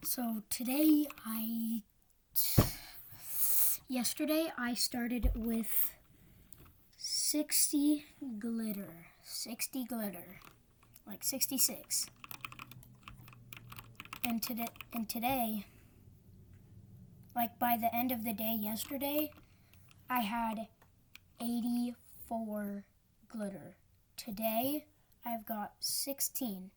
So yesterday I started with 60 glitter, like 66. And today, like by the end of the day yesterday, I had 84 glitter. Today, I've got 16.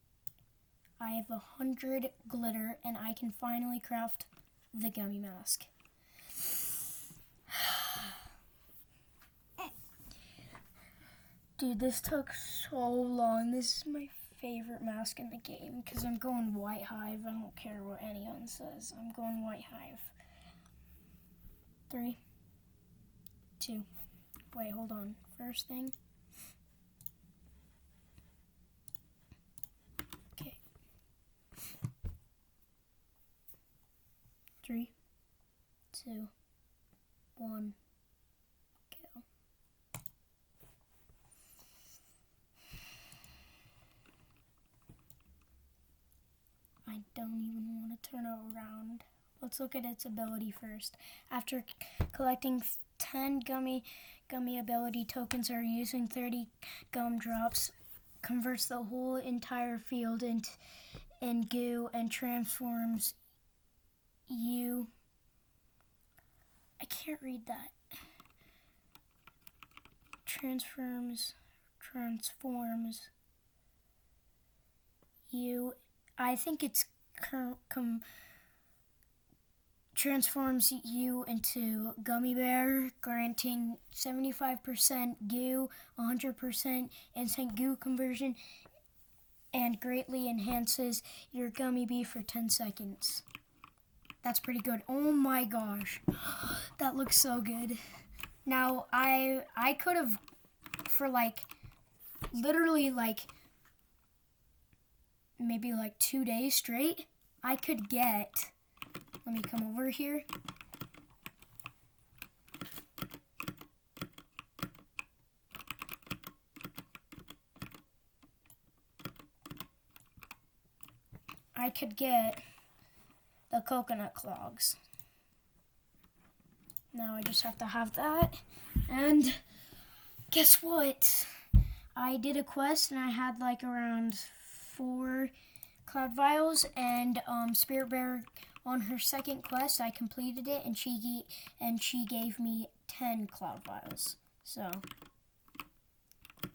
I have 100 glitter, and I can finally craft the gummy mask. Dude, this took so long. This is my favorite mask in the game because I'm going White Hive. I don't care what anyone says. I'm going White Hive. 3, 2, wait, hold on. First thing. Okay. 3, 2, 1, go. I don't even want to turn it around. Let's look at its ability first. After collecting 10 gummy ability tokens or using 30 gumdrops, converts the whole entire field in goo and transforms you. I can't read that. Transforms you. I think it's transforms you into gummy bear, granting 75% goo, 100% instant goo conversion, and greatly enhances your gummy bee for 10 seconds. That's pretty good. Oh my gosh, that looks so good. Now, I could have, for literally maybe 2 days straight, I could get, let me come over here. I could get the coconut clogs. Now I just have to have that. And guess what? I did a quest and I had around 4 cloud vials, and Spirit Bear on her second quest I completed it, and she gave me 10 cloud vials. So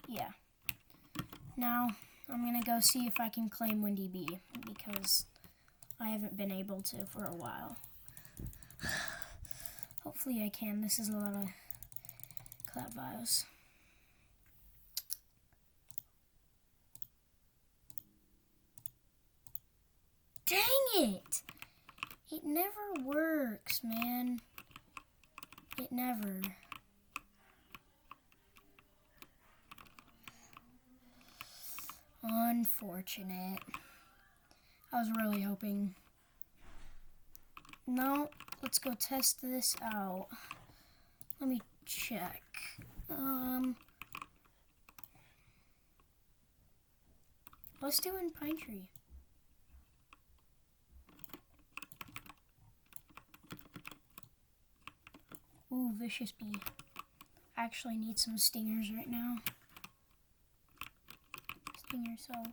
yeah. Now I'm gonna go see if I can claim Windy Bee because I haven't been able to for a while. Hopefully I can. This is a lot of cloud vials. Dang it! It never works, man. It never. Unfortunate. I was really hoping. No, let's go test this out. Let me check. Let's do in Pine Tree. Ooh, Vicious Bee. I actually need some stingers right now. Sting yourself.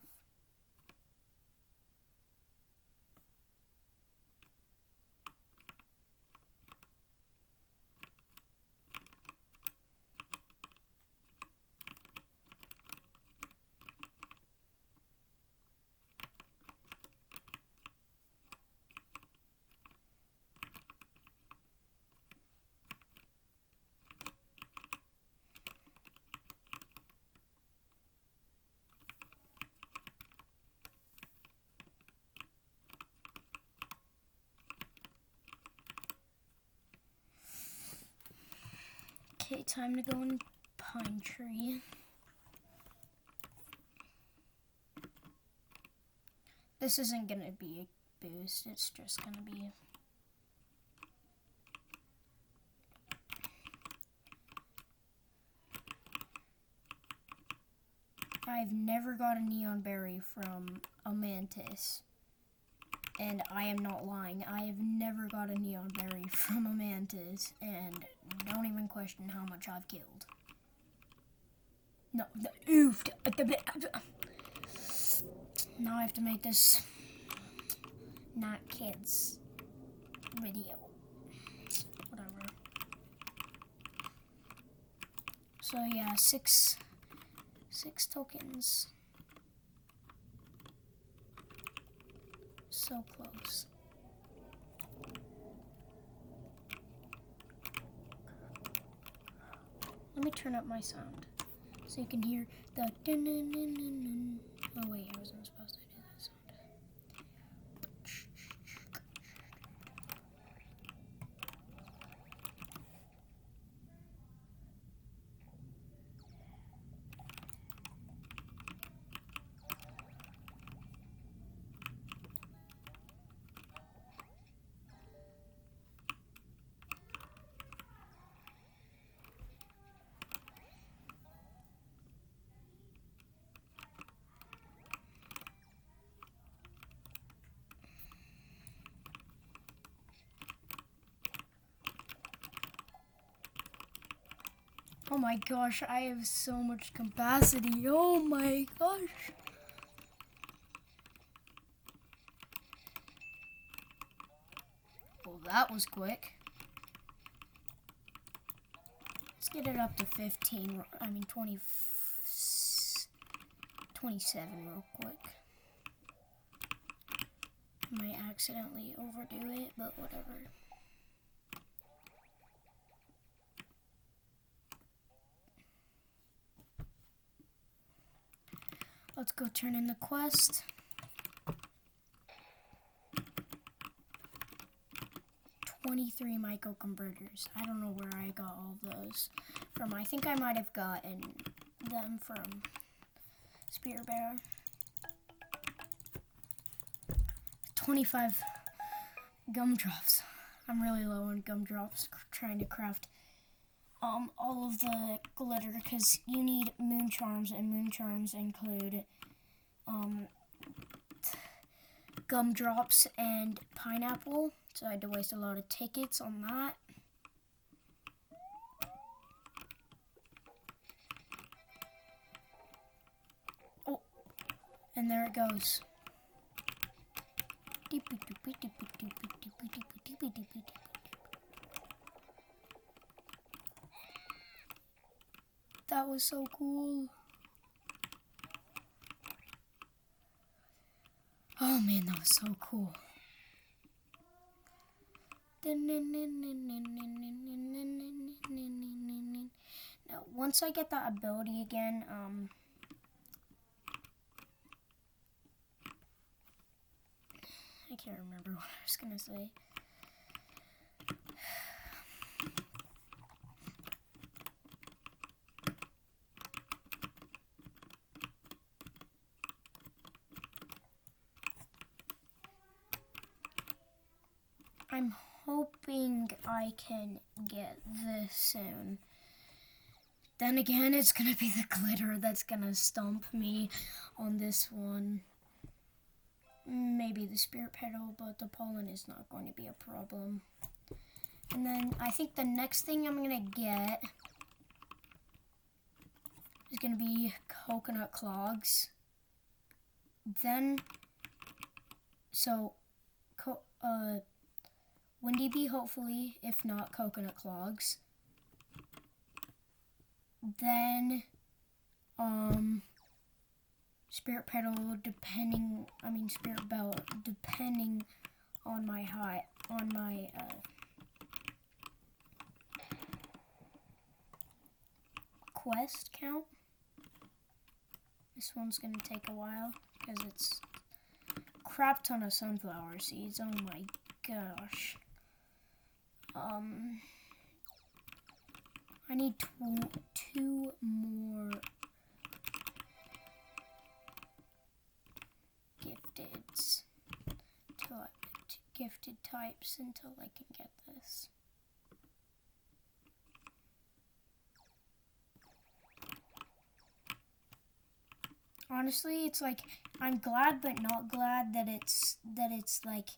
Okay, time to go in Pine Tree. This isn't gonna be a boost, it's just gonna be I've never got a neon berry from a mantis. And I am not lying. I have never got a neon berry from a mantis, and don't even question how much I've killed. No, oof. Now I have to make this not kids video. Whatever. So yeah, six tokens. So close. Let me turn up my sound so you can hear the dun dun dun dun dun. Oh wait, I wasn't supposed to do that sound. Oh my gosh, I have so much capacity. Oh my gosh. Well, that was quick. Let's get it up to 15, 27 real quick. Might accidentally overdo it, but whatever. Let's go turn in the quest. 23 microconverters. I don't know where I got all of those from. I think I might have gotten them from Spear Bear. 25 gumdrops. I'm really low on gumdrops, trying to craft all of the glitter, because you need moon charms, and moon charms include gumdrops and pineapple, so I had to waste a lot of tickets on that. Oh, and there it goes. That was so cool. Oh man, that was so cool. Now, once I get that ability again, I can't remember what I was gonna say. I'm hoping I can get this soon. Then again, it's gonna be the glitter that's gonna stump me on this one. Maybe the spirit petal, but the pollen is not going to be a problem. And then I think the next thing I'm gonna get is gonna be coconut clogs. Then, so, Windy Bee, hopefully, if not coconut clogs. Then, spirit petal, spirit bell, depending on my quest count. This one's gonna take a while because it's a crap ton of sunflower seeds. Oh my gosh. I need two more gifted types until I can get this. Honestly, it's like I'm glad but not glad that it's like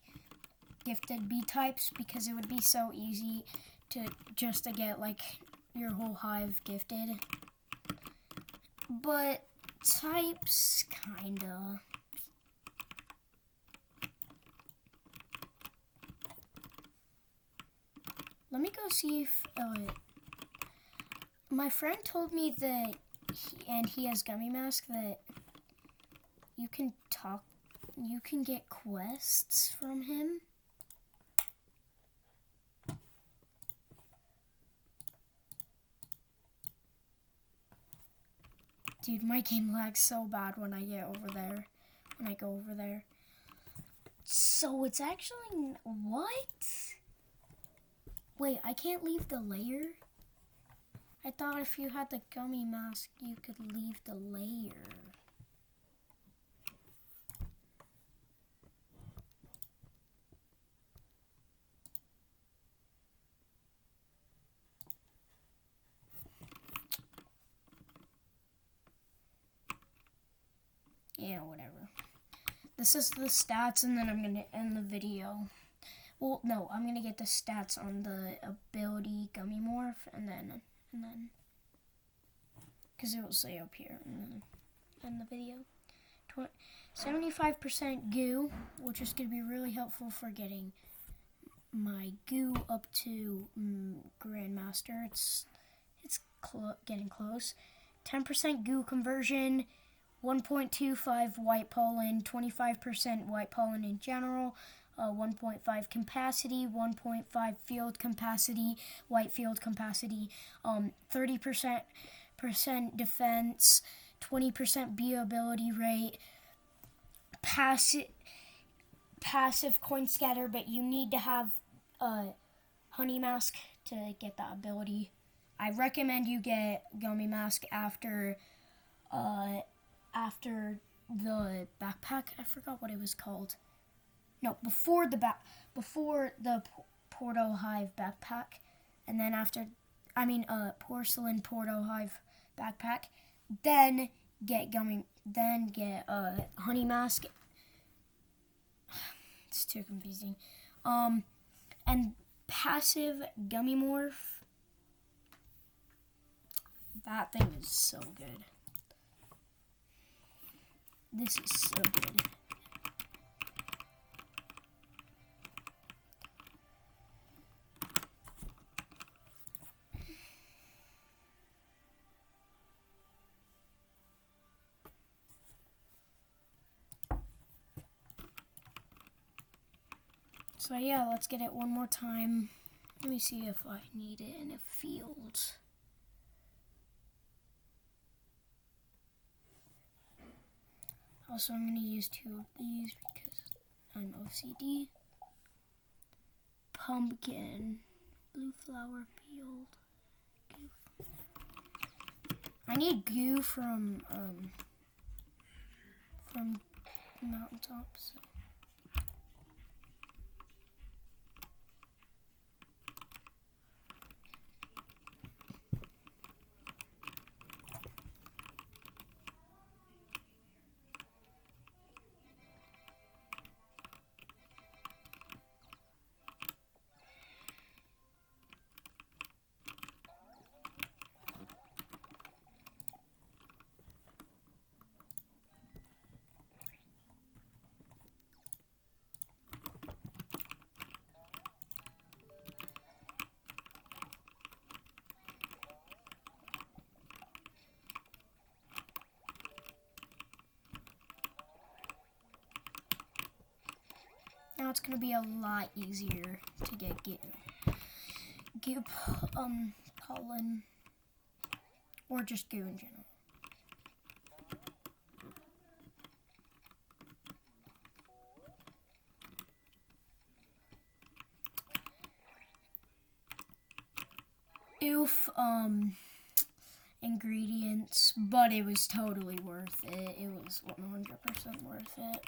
gifted bee types, because it would be so easy to get like your whole hive gifted. But types kinda. Let me go see if my friend told me that he has Gummy Mask, that you can get quests from him. Dude, my game lags so bad when I go over there. So it's actually, what? Wait, I can't leave the layer? I thought if you had the Gummy Mask, you could leave the layer. Yeah, whatever. This is the stats, and then I'm gonna end the video. Well, no, I'm gonna get the stats on the ability Gummy Morph, and then, because it will say up here, and then end the video. 75% goo, which is gonna be really helpful for getting my goo up to Grandmaster. It's getting close. 10% goo conversion. 1.25 white pollen, 25% white pollen in general, 1.5 capacity, 1.5 field capacity, white field capacity, 30% defense, 20% bee ability rate, passive coin scatter, but you need to have honey mask to get that ability. I recommend you get Gummy Mask after the backpack. I forgot what it was called. No, before the Porto Hive backpack, and then porcelain Porto Hive backpack. Then get honey mask. It's too confusing. And passive Gummy Morph. That thing is so good. This is so good. So yeah, let's get it one more time. Let me see if I need it in a field. Also, I'm going to use 2 of these because I'm OCD. Pumpkin. Blue flower field. Goo. I need goo from mountaintops. Now it's gonna be a lot easier to get goo pollen, or just goo in general. Oof, ingredients, but it was totally worth it. It was 100% worth it.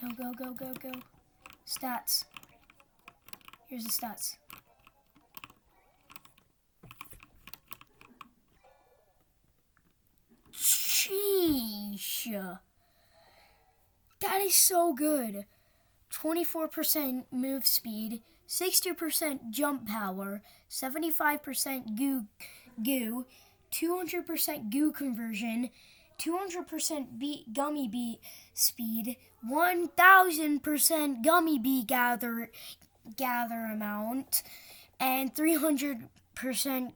Go, go, go, go, go. Stats. Here's the stats. Gotcha. That is so good. 24% move speed, 60% jump power, 75% goo, 200% goo conversion, 200% gummy bee speed, 1000% gummy bee gather amount, and 300%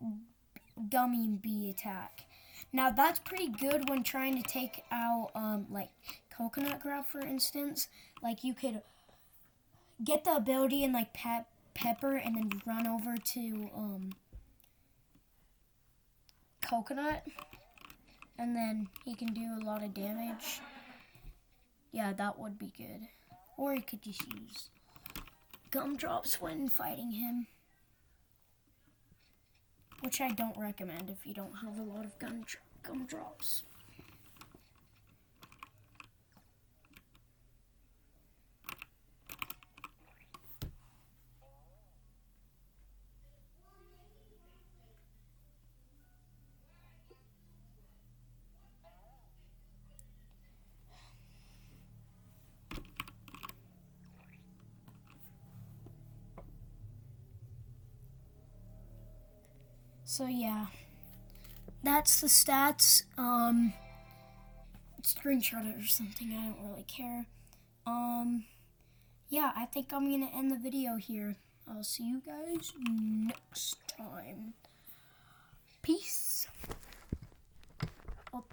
gummy bee attack. Now that's pretty good when trying to take out like coconut grab, for instance. Like you could get the ability and like pepper and then run over to coconut, and then he can do a lot of damage. Yeah, that would be good. Or you could just use gumdrops when fighting him, which I don't recommend if you don't have a lot of gumdrops. So yeah, that's the stats. Screenshot it or something, I don't really care. Yeah, I think I'm gonna end the video here. I'll see you guys next time. Peace. Oh.